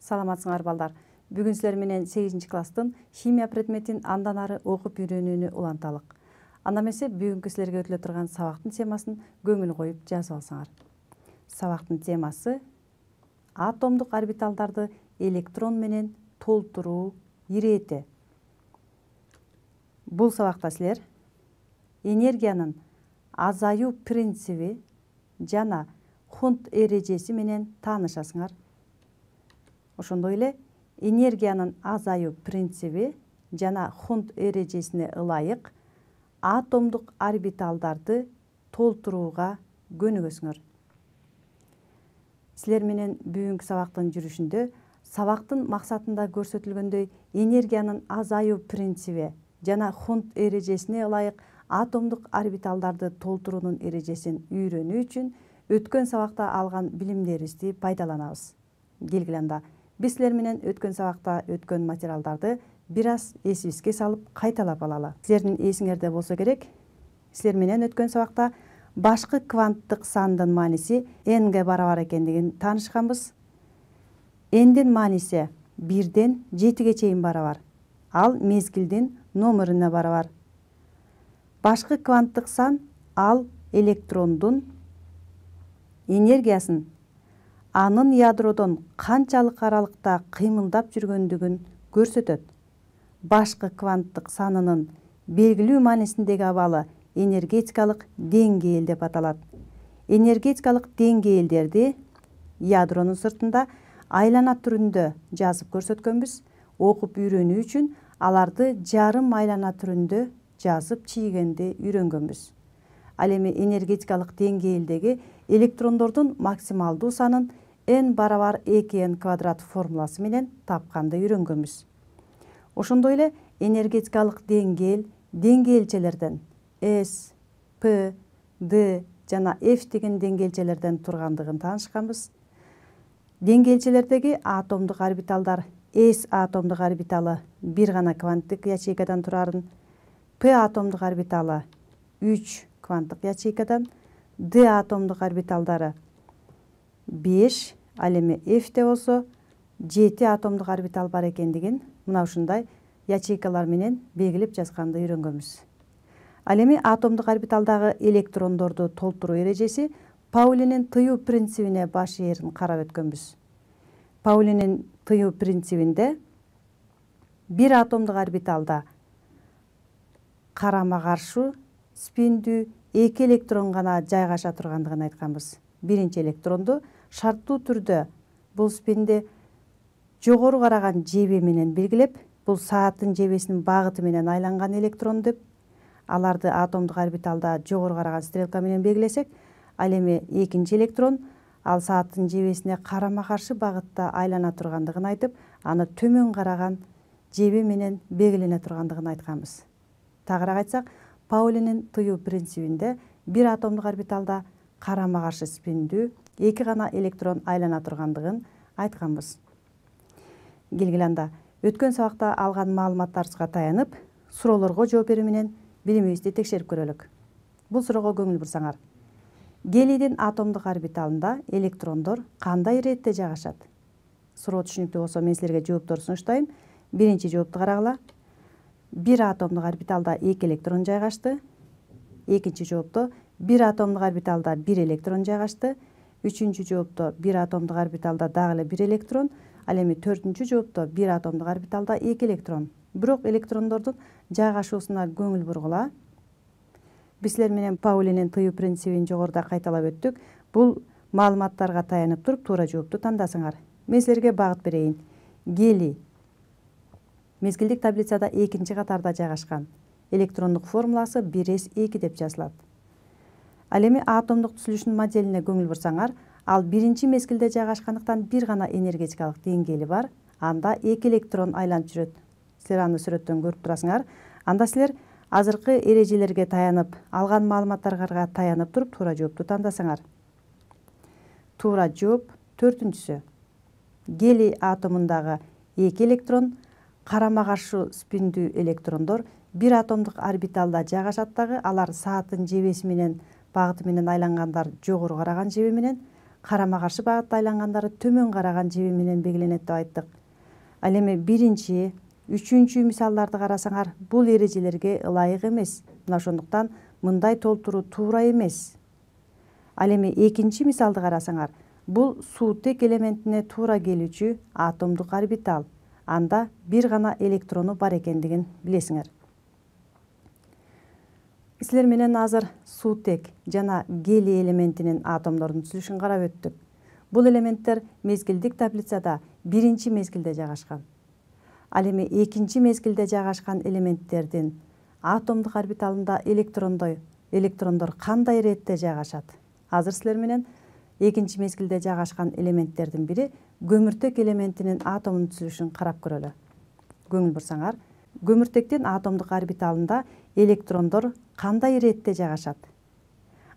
Саламатсыңар балдар. Бүгүн силер менен 8 класстын химия предметин андан ары окуп үйрөнүүнү уланталык. Анда эмесе бүгүнкү силерге өтүлө турган сабактын темасын көңүл коюп жазып алсаңар. Сабактын темасы атомдук орбиталдарды электрон менен толтуруу ирети. Бул сабакта силер энергиянын азаю принциби жана Хунт эрежеси менен таанышасыңар. Ошондой эле энергиянын азаю принциби жана Хунт эрежесине ылайык атомдук орбиталдарды толтурууга көнүгөсүңөр. Силер менен бүгүнкү сабактын жүрүшүндө сабактын максатында көрсөтүлгөндөй энергиянын азаю принциби жана Хунт эрежесине ылайык атомдук орбиталдарды толтуруунун эрежесин үйрөнүү үчүн өткөн сабакта алган билимдерибизди пайдаланабыз. Келгиле анда биз силер менен өткөн сабакта өткөн материалдарды бир аз эсибизге салып кайталап алалы. Силердин эсиңерде болсо керек, силер менен өткөн сабакта башкы кванттык сандын мааниси n-ге барабар экендигин таанышканбыз. N-дин мааниси 1-ден 7-ге чейин барабар. Ал мезгилдин номерине барабар. Башкы кванттык сан ал электрондун энергиясын анын ядродон канчалык аралыкта кыймылдап жүргөндүгүн көрсөтөт. Башкы кванттык санынын белгилүү маанисиндеги абалы энергетикалык деңгээл деп аталат. Энергетикалык деңгээлдерди ядронун сыртында айлана түрүндө жазып көрсөткөнбүз. Окуп үйрөнүү үчүн аларды жарым айлана түрүндө жазып чийгенди үйрөнгөнбүз. Ал эми энергетикалык деңгээлдеги электрондордун максималдуу санын n барабар 2n квадрат формуласы менен тапканды үйрөнгөнбүз. Ошондой эле энергетикалык деңгээл деңгээлчелерден S, P, D жана F деген деңгээлчелерден тургандыгын таанышканбыз. Деңгээлчелердеги атомдук орбиталдар S атомдук орбиталы бир гана кванттык ячейкадан турарын, P атомдук орбиталы 3 кванттык ячейкадан, D атомдук орбиталдары 5, ал эми F'те болсо 7 атомдук орбитал бар экендигин мына ушундай ячейкалар менен белгилеп жазганды үйрөнгөнбүз. Ал эми атомдук орбиталдагы электрондорду толтуруу эрежеси Паулинин тыюу принцибине баш ээрин карап өткөнбүз. Паулинин тыюу принцибинде бир атомдук орбиталда карама каршы спиндүү 2 электрон гана жайгаша тургандыгын айтканбыз. Биринчи электронду шарттуу түрдө бул спинди жогору караган жебе менен белгилеп, бул сааттын жебесинин багыты менен айланган электрон деп, аларды атомдук орбиталда жогору караган стрелка менен белгилесек, ал эми экинчи электрон ал сааттын жебесине карама каршы багытта айлана тургандыгын айтып, аны төмөн караган жебе менен белгилене тургандыгын айтканбыз. Тагыраак айтсак, Паулинин тыюу принцибинде бир атомдук орбиталда карама каршы спиндүү 2 гана электрон айлана тургандыгын айтканбыз. Келгиле анда өткөн сабакта алган маалыматтарыбызга таянып, суроолорго жооп берүү менен билимибизди текшерип көрөлүк. Бул суроого көңүл бурсаңар. Гелийдин атомдук орбиталында электрондор кандай иретте жайгашат? Суроо түшүнүктүү болсо мен силерге жооптор сунуштайм. Биринчи жоопту карагыла. Бир атомдук орбиталда 2 электрон жайгашты. Экинчи жоопто бир атомдук орбиталда 1 электрон жайгашты. Үчүнчү жоопто бир атомдук орбиталда дагы эле 1 электрон. Ал эми төртүнчү жоопто бир атомдук орбиталда 2 электрон. Бирок электрондордун жайгашуусуна көңүл бургула. Биз силер менен Паулинин тыюу принцибин жогоруда кайталап өттүк. Бул маалыматтарга таянып туруп туура жоопту тандасыңар. Мен силерге багыт берейин. Гелий мезгилдик таблицада 2-нчи катарда жайгашкан. Электрондук формуласы 1s2 деп жазылат. Ал эми атомдук түзүлүшүнүн моделине көңүл бурсаңар, ал биринчи мезгилде жайгашкандыктан бир гана энергетикалык деңгээли бар. Анда 2 электрон айланып жүрөт. Силер аны сүрөттөн көрүп турасыңар. Анда силер азыркы эрежелерге таянып, алган маалыматтарга таянып туруп туура жоопту тандасаңар. Туура жооп 4-сү. Гелий атомундагы 2 электрон карама каршы спиндүү электрондор бир атомдук орбиталда жайгашат дагы, алар сааттын жебеси менен багыты менен айлангандар жогору караган жебе менен, карама каршы багытта айлангандары төмөн караган жеби менен белгиленет деп айттык. Ал эми биринчи, үчүнчү мисалдарды карасаңар, бул эрежелерге ылайык эмес. Мына ошондуктан мындай толтуруу туура эмес. Ал эми экинчи мисалды карасаңар, бул суутек элементине туура келүүчү атомдук орбитал. Анда бир гана электрону бар экендигин билесиңер. Силер менен азыр суутек жана гелий элементинин атомдордун түзүлүшүн карап өттүк. Бул элементтер мезгилдик таблицада биринчи мезгилде жайгашкан. Ал эми экинчи мезгилде жайгашкан элементтердин атомдук орбиталында электрондор кандай иретте жайгашат? Азыр силер менен экинчи мезгилде жайгашкан элементтердин бири көмүртек элементинин атомунун түзүлүшүн карап көрөлү. Көңүл бурсаңар, көмүртектин атомдук орбиталында электрондор кандай иретте жайгашат?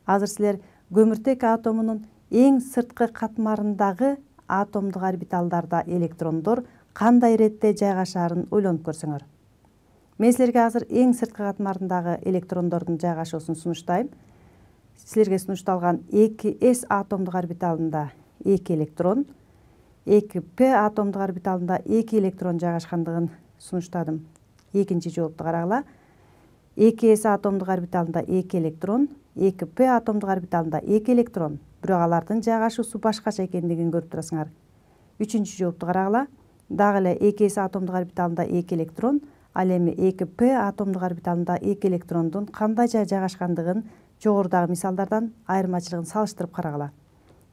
Азыр силер көмүртек атомунун эң сырткы катмарындагы атомдук орбиталдарда электрондор кандай иретте жайгашаарын ойлонуп көрсөңөр. Мен силерге азыр эң сырткы катмарындагы электрондордун жайгашуусун сунуштайм. Силерге сунушталган 2s атомдук орбиталында 2 электрон, 2p атомдук орбиталында 2 электрон жайгашкандыгын сунуштадым. Экинчи жоопту карагыла. 2s атомдук орбиталында 2 электрон, 2p атомдук орбиталында 2 электрон. Бирок алардын жайгашуусу башкача экендигин көрүп турасыңар. Үчүнчү жоопту карагыла. Дагы эле 2s атомдук орбиталында 2 электрон, ал эми 2p атомдук орбиталында 2 электрондун кандай жайгашкандыгын жогорудагы мисалдардан айырмачылыгын салыштырып карагыла.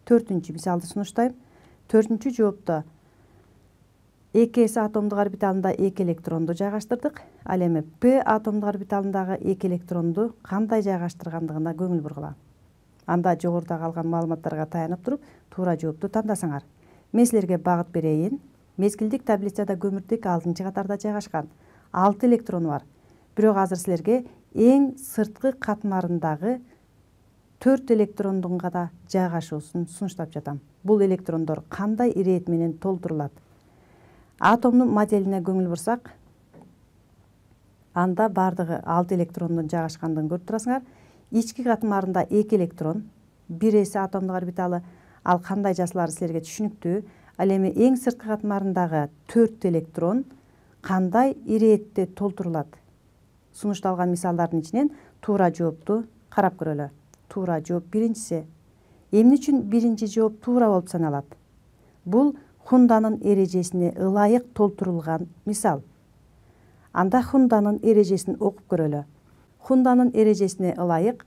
Төртүнчү мисалды сунуштайм. Төртүнчү жоопто 2s атомдук орбиталында 2 электронду жайгаштырдык. Ал эми p атомдук орбиталындагы 2 электронду кандай жайгаштыргандыгына көңүл бургула. Анда жогоруда калган маалыматтарга таянып туруп, туура жоопту тандасаңар. Мен силерге багыт берейин. Мезгилдик таблицада көмүртек 6-чы катарда жайгашкан. 6 электрону бар. Бирок азыр силерге эң сырткы катмарындагы 4 электрондун гана жайгашуусун сунуштап жатам. Бул электрондор кандай ирет менен толтурулат? Атомдун моделине көңүл бурсак, анда бардыгы 6 электрондун жайгашкандыгын көрүп турасыңар. Ички катмарында 2 электрон, 1s атомдук орбиталы, ал кандай жасалары силерге түшүнүктүү. Ал эми эң сырткы катмарындагы 4 электрон кандай иретте толтурулат? Сунушталган мисалдардын ичинен туура жоопту карап көрөлү. Туура жооп биринчиси. Эмне үчүн биринчи жооп туура болуп саналат? Бул Хунданын эрежесине ылайык толтурулган мисал. Анда Хунданын эрежесин окуп көрөлү. Хунданын эрежесине ылайык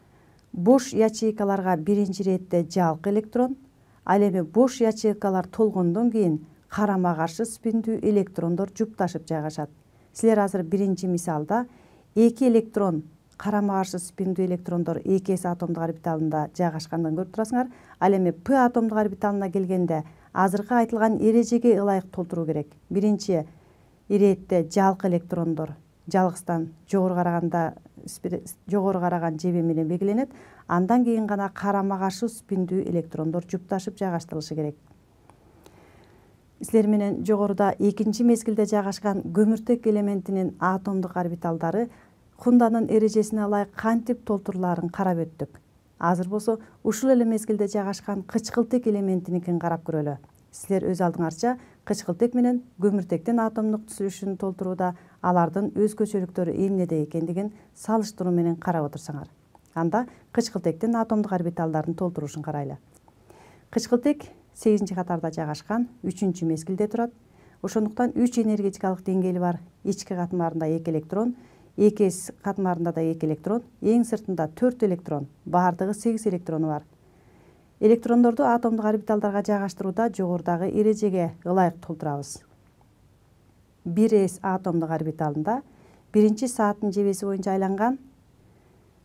бош ячейкаларга биринчи иретте жалкы электрон, ал эми бош ячейкалар толгондон кийин карама каршы спиндүү электрондор жупташып жайгашат. Силер азыр биринчи мисалда 2 электрон карама каршы спиндүү электрондор 2s атомдук орбиталында жайгашкандыгын көрүп турасыңар. Ал эми p атомдук орбиталына келгенде азыркы айтылган эрежеге ылайык толтуруу керек. Биринчи иретте жалкы электрондор жалгыстан жогору караган жеби менен белгиленет. Андан кийин гана карама каршы спиндүү электрондор жупташып жайгаштырылышы керек. Силер менен жогоруда экинчи мезгилде жайгашкан көмүртек элементинин атомдук орбиталдары Хунданын эрежесине ылайык кантип толтурулаарын карап өттүк. Азыр болсо ушул эле мезгилде жайгашкан кычкылтек элементиникин карап көрөлү. Силер өз алдыңарча кычкылтек менен көмүртектин атомдук түзүлүшүн толтурууда алардын өзгөчөлүктөрү эмнеде экендигин салыштыруу менен карап отурсаңар. Анда кычкылтектин атомдук орбиталдарын толтурушун карайлы. Кычкылтек 8-чи катарда жайгашкан, 3-чү мезгилде турат. Ошондуктан 3 энергетикалык деңгээли бар. Ички катмарында 2 электрон, 2s катмарында да 2 электрон, эң сыртында 4 электрон, бардыгы 8 электрону бар. Электрондорду атомдук орбиталдарга жайгаштырууда жогорудагы эрежеге ылайык толтурабыз. 1s атомдук орбиталында биринчи сааттын жебеси боюнча айланган,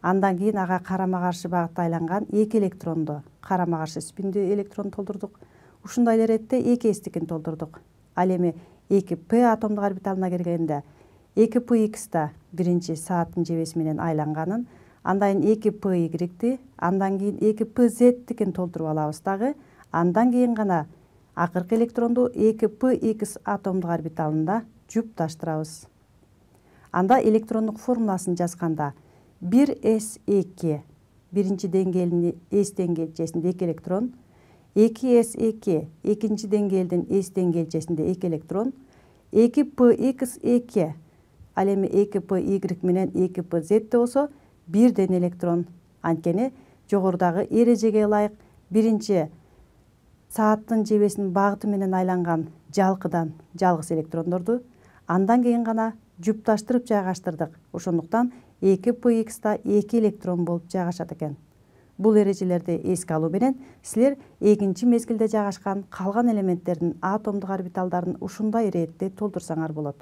андан кийин ага карама каршы багытта айланган 2 электронду карама каршы спиндүү электрон толтурдук. Ушундай иретте 2s-тикин толтурдук. Ал эми 2p атомдук орбиталына келгенде 2px биринчи сааттын жебеси менен айланганын, андан кийин 2py-ти, андан кийин 2pz-тикин толтуруп алабыз дагы. Андан кийин гана акыркы электронду 2px атомдук орбиталында жупташтырабыз. Анда электрондук формуласын жазганда 1s2 биринчи деңгээлин s деңгээлчесинде 2 электрон, 2s2 экинчи деңгээлдин s деңгээлчесинде 2 электрон, 2p(x)(2 ал эми 2p(y) менен 2p(z) болсо бирден электрон. Анткени жогорудагы эрежеге ылайык биринчи сааттын жебесинин багыты менен айланган жалкыдан жалгыз электрондорду андан кийин гана жупташтырып жайгаштырдык. Ошондуктан 2px да 2 электрон болуп жайгашат экен. Бул эрежелерди эске алуу менен силер экинчи мезгилде жайгашкан калган элементтердин атомдук орбиталдарын ушундай иретте толтурсаңар болот.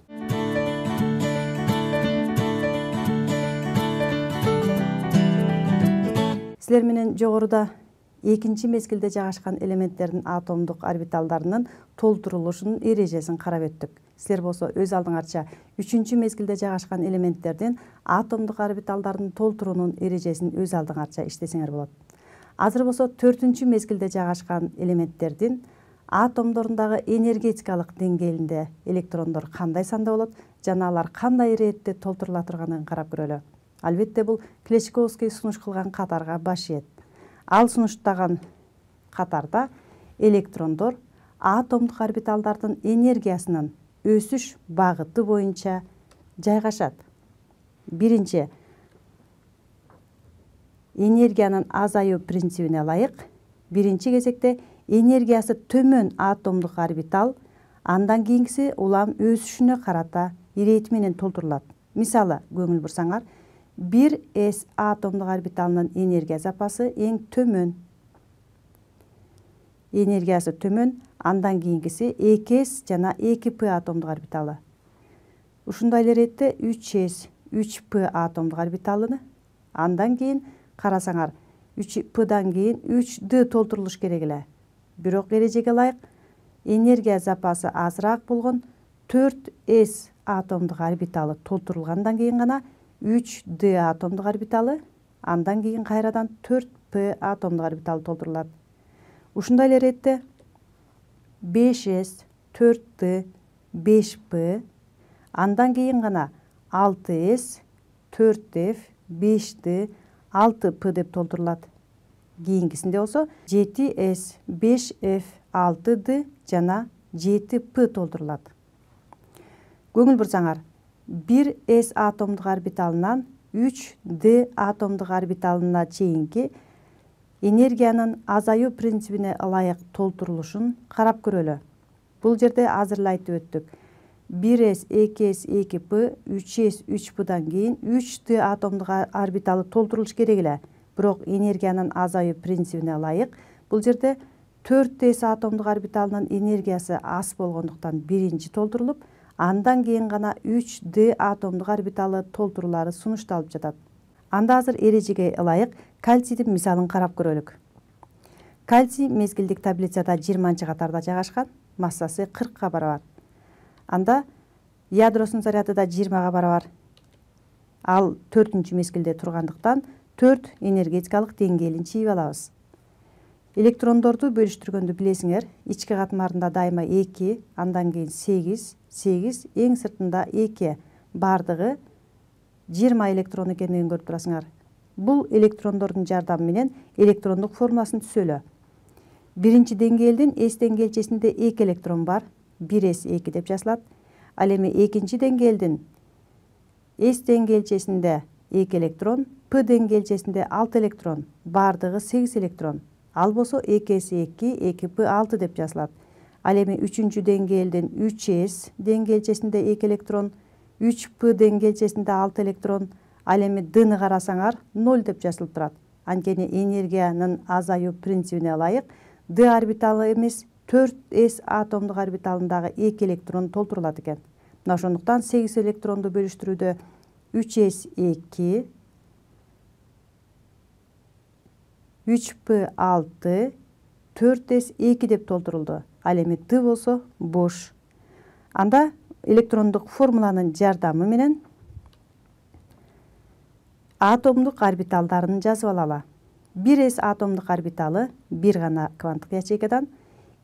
Силер менен жогоруда экинчи мезгилде жайгашкан элементтердин атомдук орбиталдарынын толтурулушунун эрежесин карап өттүк. Силер болсо өз алдыңарча үчүнчү мезгилде жайгашкан элементтердин атомдук орбиталдарын толтуруунун эрежесин өз алдыңарча иштесеңер болот. Азыр болсо төртүнчү мезгилде жайгашкан элементтердин атомдорундагы энергетикалык деңгээлинде электрондор кандай санда болот жана алар кандай иретте толтурула турганын карап көрөлү. Албетте бул Клешковский сунуш кылган катарга баш ийет. Ал сунуштаган катарда электрондор атомдук орбиталдардын энергиясынын өсүш багыты боюнча жайгашат. Биринчи, энергиянын азаюу принцибине ылайык биринчи кезекте энергиясы төмөн атомдук орбитал, андан кийинкиси улам өсүшүнө карата ирети менен толтурулат. Мисалы, көңүл бурсаңар, 1s атомдук орбиталынын энергия запасы эң төмөн. Энергиясы төмөн, андан кийинкиси 2s жана 2p атомдук орбиталы. Ушундай иретте 3s, 3p атомдук орбиталыны, андан кийин карасаңар 3p'дан кийин 3d толтурулуш керек эле. Бирок эрежеге ылайык энергия запасы азыраак болгон 4s атомдук орбиталы толтурулгандан кийин гана 3d атомдук орбиталы, андан кийин кайрадан 4p атомдук орбиталы толтурулат. Ушундай иретте 5s, 4d, 5p, андан кийин гана 6s, 4f, 5d, 6p деп толтурулат. Кийинкисинде болсо 7s, 5f, 6d жана 7p толтурулат. Көңүл бурсаңар, 1s атомдук орбиталынан 3d атомдук орбиталына чейинки энергиянын азаюу принцибине ылайык толтурулушун карап көрөлү. Бул жерде азыр эле айтып өттүк. 1s, 2s, 2p, 3s, 3p'дан кийин 3d атомдук орбиталы толтурулуш керек эле. Бирок энергиянын азаюу принцибине ылайык бул жерде 4s атомдук орбиталынын энергиясы аз болгондуктан биринчи толтурулуп, андан кийин гана 3d атомдук орбиталы толтурулары сунушталып жатат. Анда азыр эрежеге ылайык кальцийдин мисалын карап көрөлүк. Кальций мезгилдик таблицада 20-чы катарда жайгашкан, массасы 40-ка барабар. Анда ядросунун заряды да 20-га барабар. Ал 4-чү мезгилде тургандыктан 4 энергетикалык деңгээлин чийип алабыз. Электрондорду бөлүштүргөндү билесиңер, ички катмарында дайыма 2, андан кийин 8, 8, эң сыртында 2, бардыгы 20 электрон экендигин көрүп турасыңар. Бул электрондордун жардамы менен электрондук формуласын түзөлү. Биринчи деңгээлдин s деңгээлчесинде 2 электрон бар, 1s2 деп жазылат. Ал эми экинчи деңгээлдин s деңгээлчесинде 2 электрон, p деңгээлчесинде 6 электрон, бардыгы 8 электрон. Ал болсо 2s2, 2p 6 деп жазылат. Ал эми үчүнчү деңгээлдин 3s деңгээлчесинде 2 электрон, 3p деңгээлчесинде 6 электрон, ал эми d-ны карасаңар 0 деп жазылып турат. Анткени энергиянын азаюу принцибине ылайык d орбиталы эмес 4s атомдук орбиталындагы 2 электрон толтурулат экен. Мына ошондуктан 8 электронду бөлүштүрүүдө 3s2, 3p6, 4s2 деп толтурулду. Ал эми d болсо бош. Анда электрондук формуланын жардамы менен атомдук орбиталдарын жазып алалы. 1s атомдук орбиталы 1 гана кванттык ячейкадан,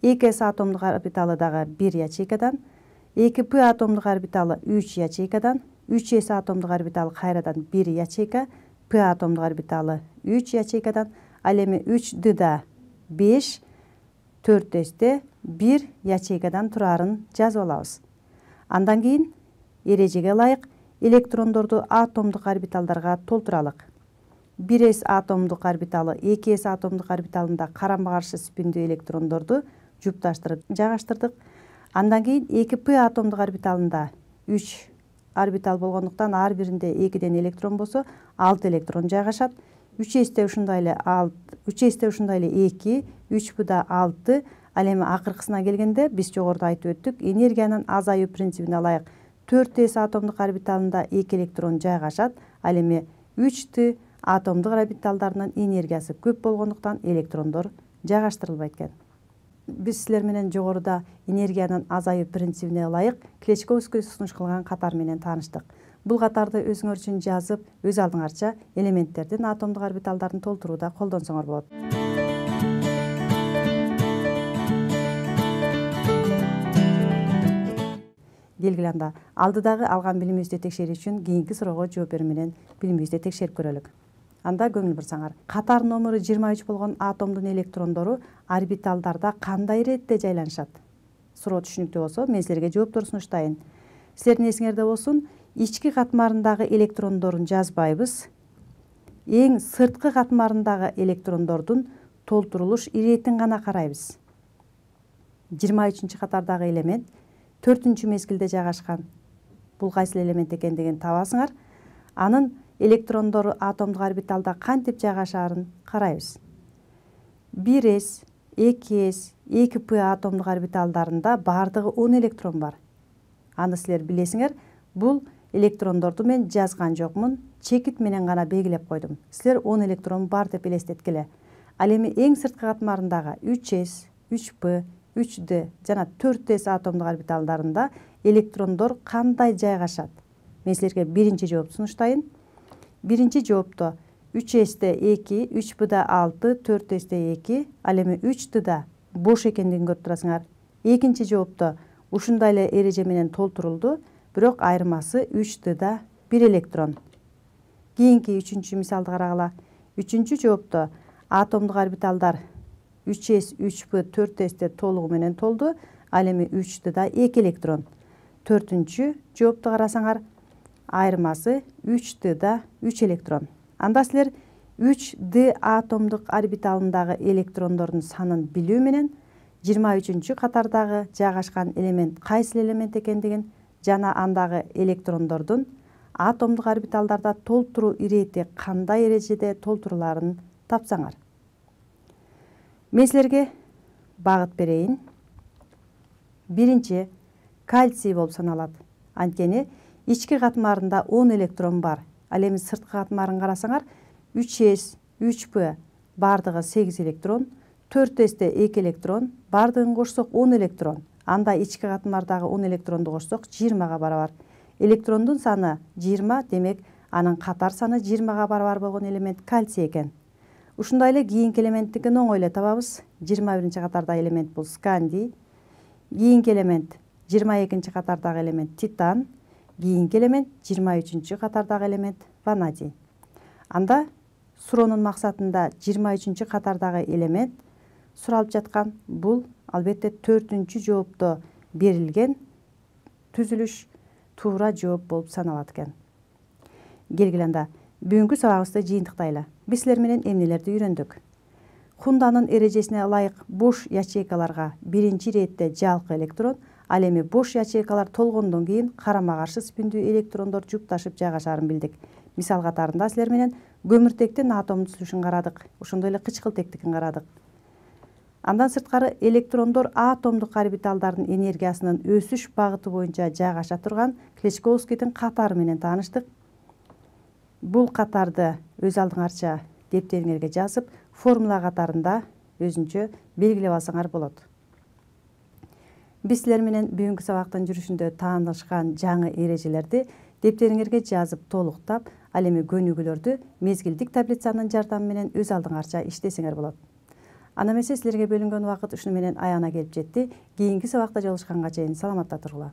2s атомдук орбиталы дагы 1 ячейкадан, 2p атомдук орбиталы 3 ячейкадан, 3s атомдук орбиталы кайрадан 1 ячейка, p атомдук орбиталы 3 ячейкадан, ал эми 3d да 5, 4 1 ячейкадан турарын жазып алабыз. Андан кийин эрежеге ылайык электрондорду атомдук орбиталдарга толтуралык. 1s атомдук орбиталы 2s атомдук орбиталында карама каршы спиндүү электрондорду жупташтырып жайгаштырдык. Андан кийин 2p атомдук орбиталында 3 орбитал болгондуктан ар биринде 2ден электрон болсо 6 электрон жайгашат. 3s'те ушундай эле 2, 3p'да 6. Ал эми акыркысына келгенде биз жогоруда айтып өттүк, энергиянын азаюу принцибине ылайык 4s атомдук орбиталында 2 электрон жайгашат. Ал эми 3t атомдук орбиталдарынын энергиясы көп болгондуктан электрондор жайгаштырылбайт экен. Биз силер менен жогоруда энергиянын азаюу принцибине ылайык Клечковский сунуш кылган катар менен тааныштык. Бул катарды өзүңөр үчүн жазып, өз алдыңарча элементтердин атомдук орбиталдарын толтурууда колдонсоңор болот. Келгиле анда алдыдагы алган билимибизди текшерүү үчүн кийинки суроого жооп берүү менен билимибизди текшерип көрөлүк. Анда көңүл бурсаңар. Катар номеру 23 болгон атомдун электрондору орбиталдарда кандай иретте жайланышат? Суроо түшүнүктүү болсо, мен силерге жооптор сунуштайын. Силердин эсиңерде болсун, ички катмарындагы электрондорун жазбайбыз. Эң сырткы катмарындагы электрондордун толтурулуш иретин гана карайбыз. 23 катардагы элемент 4 мезгилде жайгашкан. Бул кайсы элемент экендигин табасыңар. Анын электрондору атомдук орбиталда кантип жайгашаарын карайбыз. 1s, 2s, 2p атомдук орбиталдарында бардыгы 10 электрон бар. Аны силер билесиңер, бул электрондорду мен жазган жокмун, чекит менен гана белгилеп койдум. Силер 10 электрон бар деп элестеткиле. Ал эми эң сырткы катмарындагы 3s, 3p, 3d жана 4s атомдук орбиталдарында электрондор кандай жайгашат? Мен силерге биринчи жооп сунуштайын. Биринчи жоопто 3s'те 2, 3p'да 6, 4s'те 2, ал эми 3d'да бош экендигин көрүп турасыңар. Экинчи жоопто ушундай эле эреже менен толтурулду, бирок айырмасы 3d'да 1 электрон. Кийинки 3-чү мисалды карагыла. 3-чү жоопто атомдук орбиталдар 3s, 3p, 4s'те толугу менен толду, ал эми 3d'да 2 электрон. 4-чү жоопту карасаңар, айырмасы 3d'да 3 электрон. Анда силер 3d атомдук орбиталындагы электрондордун санын билүү менен 23 катардагы жайгашкан элемент кайсы элемент экендигин жана андагы электрондордун атомдук орбиталдарда толтуруу ирети кандай эрежеде толтурулаарын тапсаңар. Мен силерге багыт берейин. Биринчи кальций болуп саналат. Анткени ички катмарында 10 электрон бар. Ал эми сырткы катмарын карасаңар, 3s, 3p бардыгы 8 электрон, 4s'те 2 электрон, бардыгын кошсок 10 электрон. Анда ички катмардагы 10 электронду кошсок 20га барабар. Электрондун саны 20, демек анын катар саны 20га барабар болгон элемент кальций экен. Ушундай эле кийинки элементтикин оңой эле табабыз. 21 катардагы элемент бул скандий. Кийинки элемент 22 катардагы элемент титан. Кийинки элемент 23 катардагы элемент ванадий. Анда суроонун максатында 23 катардагы элемент суралып жаткан. Бул албетте 4-чү жоопто берилген түзүлүш туура жооп болуп саналат экен. Келгиле анда бүгүнкү сабагыбызды жыйынтыктайлы. Биз силер менен эмнелерди үйрөндүк? Хунданын эрежесине ылайык бош ячейкаларга биринчи иретте жалкы электрон, ал эми бош ячейкалар толгондон кийин карама каршы спиндүү электрондор жупташып жайгашаарын билдик. Мисал катарында силер менен көмүртектин атом түзүлүшүн карадык, ошондой эле кычкылтектикин карадык. Андан сырткары электрондор атомдук орбиталдардын энергиясынын өсүш багыты боюнча жайгаша турган Клечковскийдин катары менен тааныштык. Бул катарды өз алдыңарча дептериңерге жазып, формула катарында өзүнчө белгилеп алсаңар болот. Биз силер менен бүгүнкү сабактын жүрүшүндө таанышкан жаңы эрежелерди дептериңерге жазып толуктап, ал эми көнүгүүлөрдү мезгилдик таблицанын жардамы менен өз алдыңарча иштесеңер болот. Ана эмесе силерге бөлүнгөн убакыт ушуну менен аяна келип жетти. Кийинки сабакта жолугушканга чейин саламатта тургула.